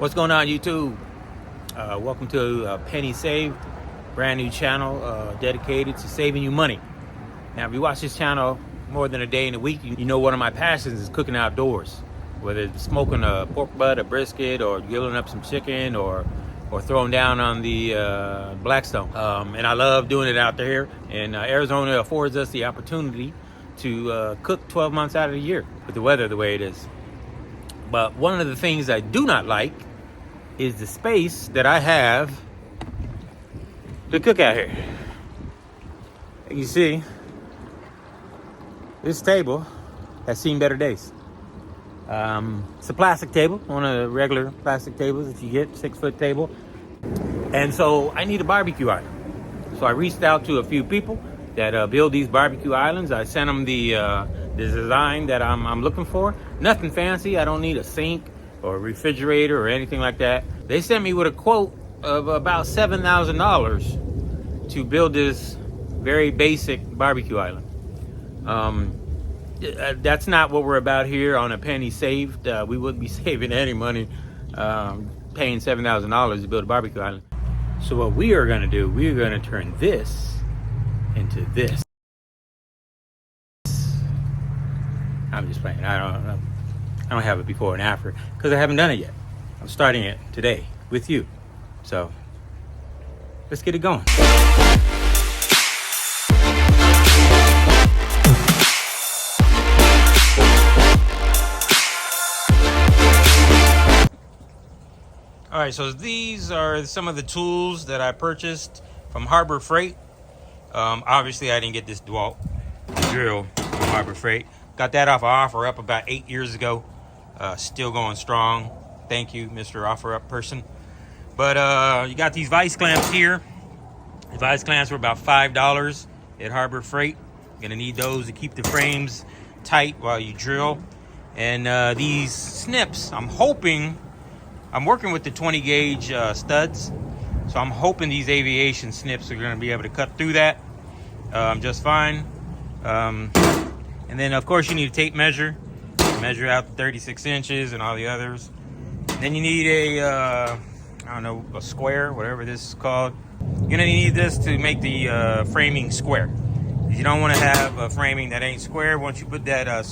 What's going on, YouTube? Welcome to Penny Saved, brand new channel dedicated to saving you money. Now, if you watch this channel more than a day in a week, you know one of my passions is cooking outdoors. Whether it's smoking a pork butt, a brisket, or grilling up some chicken, or throwing down on the Blackstone. And I love doing it out there. And Arizona affords us the opportunity to cook 12 months out of the year with the weather the way it is. But one of the things I do not like is the space that I have to cook out here. You see, this table has seen better days. It's a plastic table, one of the regular plastic tables that you get, 6-foot table. And so I need a barbecue island. So I reached out to a few people that build these barbecue islands. I sent them the design that I'm looking for. Nothing fancy. I don't need a sink or a refrigerator or anything like that. They sent me with a quote of about $7,000 to build this very basic barbecue island. That's not what we're about here on A Penny Saved. We wouldn't be saving any money paying $7,000 to build a barbecue island. So what we are going to do, we are going to turn this into this. I'm just playing. I don't have it before and after because I haven't done it yet. I'm starting it today with you. So let's get it going. All right, so these are some of the tools that I purchased from Harbor Freight. Obviously, I didn't get this DeWalt drill from Harbor Freight. Got that off of OfferUp about 8 years ago. Still going strong. Thank you, Mr. OfferUp person. But you got these vice clamps here. The vice clamps were about $5 at Harbor Freight. You're gonna need those to keep the frames tight while you drill. And these snips, I'm working with the 20 gauge studs. So I'm hoping these aviation snips are gonna be able to cut through that just fine. And then, of course, you need a tape measure. Measure out the 36 inches and all the others. And then you need a square, whatever this is called. You're gonna need this to make the framing square. You don't wanna have a framing that ain't square. Once you put that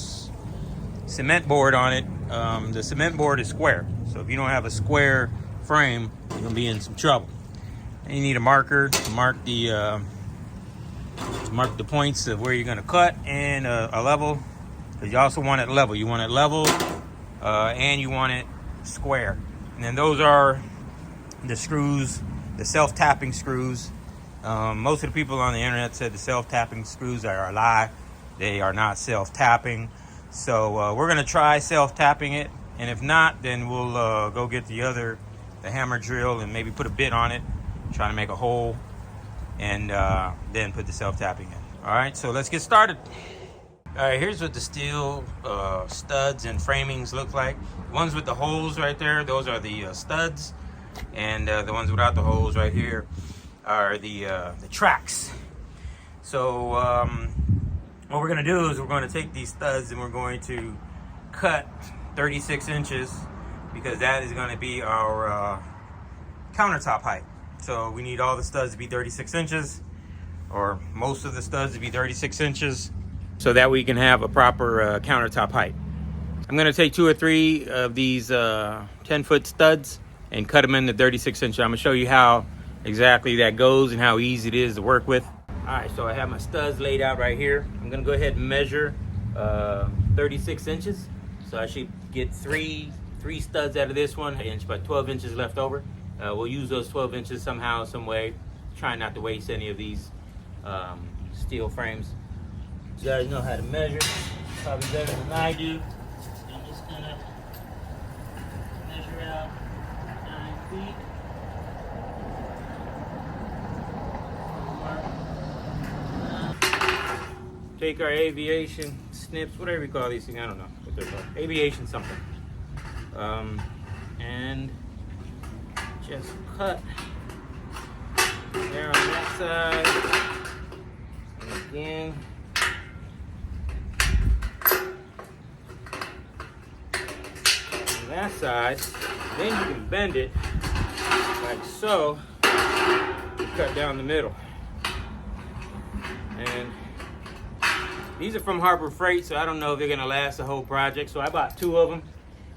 cement board on it, the cement board is square. So if you don't have a square frame, you're gonna be in some trouble. And you need a marker to mark the points of where you're going to cut, and a level, because you also want it level. You want it level and you want it square. And then those are the screws, the self-tapping screws. Most of the people on the internet said the self-tapping screws are a lie. They are not self-tapping. So we're going to try self-tapping it, and if not, then we'll go get the hammer drill and maybe put a bit on it, trying to make a hole, and then put the self-tapping in. All right, so let's get started. All right, here's what the steel studs and framings look like. The ones with the holes right there, those are the studs, and the ones without the holes right here are the tracks. So what we're gonna do is we're gonna take these studs and we're going to cut 36 inches because that is gonna be our countertop height. So we need all the studs to be 36 inches, or most of the studs to be 36 inches, so that we can have a proper countertop height. I'm gonna take 2 or 3 of these 10-foot studs and cut them into 36 inches. I'm gonna show you how exactly that goes and how easy it is to work with. All right, so I have my studs laid out right here. I'm gonna go ahead and measure 36 inches. So I should get three studs out of this one, 1 inch, but 12 inches left over. We'll use those 12 inches somehow, some way. Try not to waste any of these steel frames. You guys know how to measure, probably better than I do. So I'm just gonna measure out 9 feet. Take our aviation snips, whatever you call these things, I don't know what they're called. Aviation something. And just cut there on that side, and again that side. Then you can bend it like so. You cut down the middle. And these are from Harbor Freight, so I don't know if they're gonna last the whole project. So I bought 2 of them.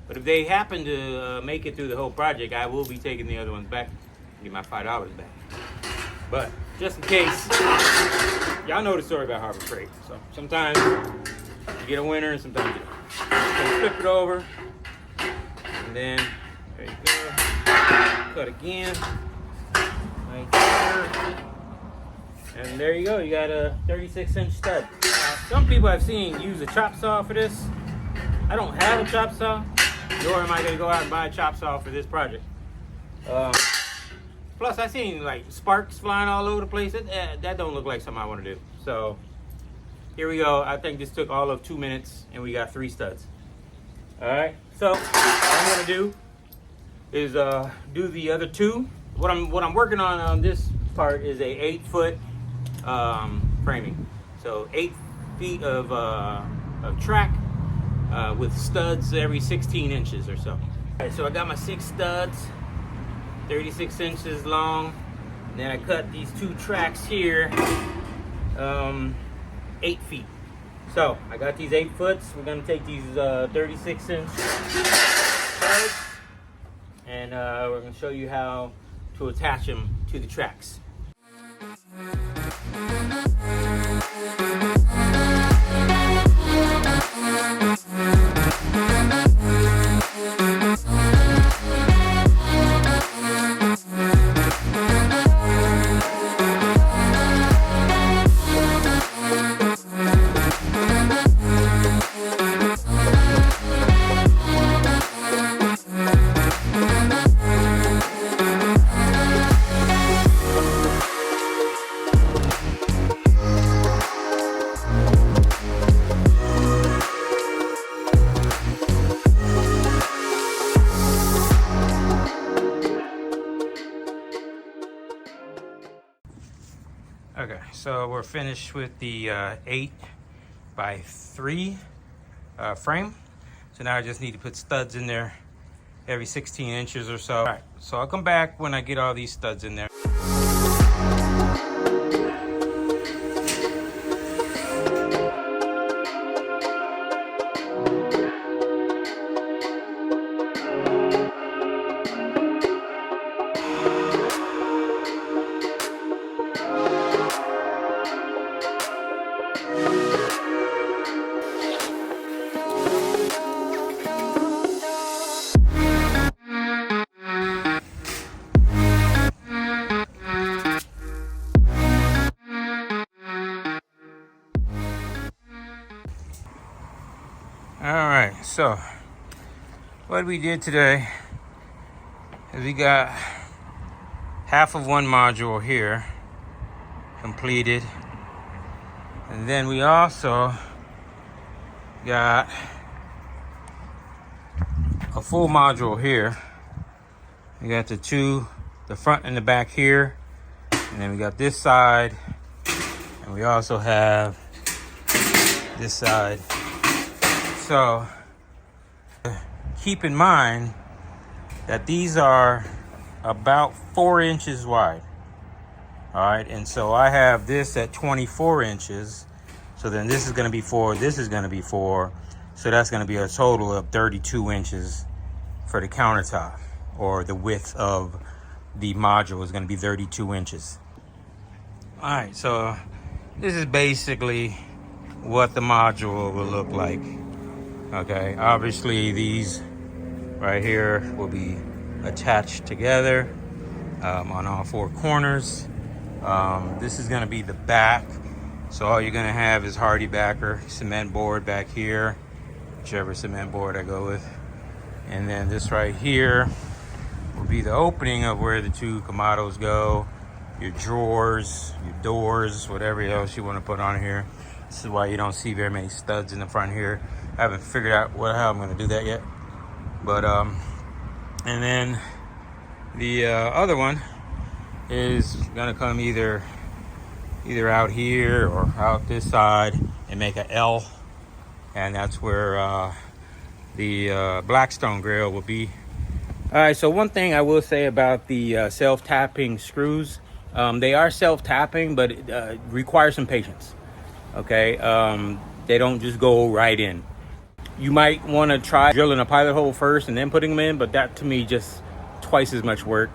But if they happen to make it through the whole project, I will be taking the other ones back and get my $5 back. But just in case, y'all know the story about Harbor Freight. So sometimes you get a winner and sometimes you don't. So flip it over, and then there you go. Cut again, right there. And there you go, you got a 36-inch stud. Now, some people I've seen use a chop saw for this. I don't have a chop saw, nor am I gonna go out and buy a chop saw for this project. Plus, I've seen like sparks flying all over the place. That don't look like something I want to do. So here we go. I think this took all of 2 minutes, and we got 3 studs. All right. So what I'm gonna do is do the other 2. What I'm working on this part is a 8-foot framing. So 8 feet of track with studs every 16 inches or so. All right. So I got my 6 studs. 36 inches long. And then I cut these 2 tracks here 8 feet. So I got these 8 foots. We're gonna take these 36-inch studs, and we're gonna show you how to attach them to the tracks. Okay, so we're finished with the 8x3 frame. So now I just need to put studs in there every 16 inches or so. All right, so I'll come back when I get all these studs in there. All right, so what we did today is we got half of one module here completed, and then we also got a full module here. We got the front and the back here, and then we got this side, and we also have this side. So keep in mind that these are about 4 inches wide. All right, and so I have this at 24 inches. So then this is going to be 4, this is going to be 4. So that's going to be a total of 32 inches for the countertop, or the width of the module is going to be 32 inches. All right, so this is basically what the module will look like. Okay, obviously these right here will be attached together on all 4 corners. This is going to be the back, so all you're going to have is hardy backer, cement board back here, whichever cement board I go with, and then this right here will be the opening of where the 2 Kamados go, your drawers, your doors, whatever else you want to put on here. This is why you don't see very many studs in the front here. I haven't figured out how I'm going to do that yet. But and then the other one is going to come either out here or out this side and make an L, and that's where the Blackstone grill will be. All right, so one thing I will say about the self-tapping screws, they are self-tapping, but it requires some patience. Okay, they don't just go right in. You might want to try drilling a pilot hole first and then putting them in, but that to me just twice as much work.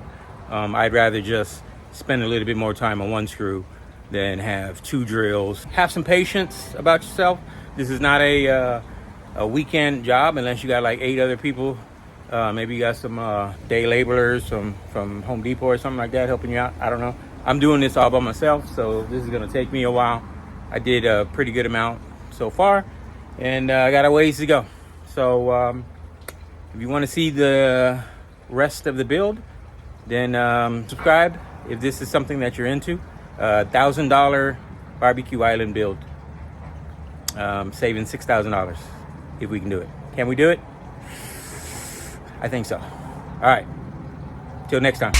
I'd rather just spend a little bit more time on one screw than have two drills. Have some patience about yourself. This is not a weekend job unless you got like 8 other people. Maybe you got some day laborers from Home Depot or something like that helping you out. I don't know. I'm doing this all by myself, so this is gonna take me a while. I did a pretty good amount so far, and I got a ways to go. So if you want to see the rest of the build, then subscribe if this is something that you're into. $1,000 BBQ Island build, saving $6,000 if we can do it. Can we do it? I think so. All right, till next time.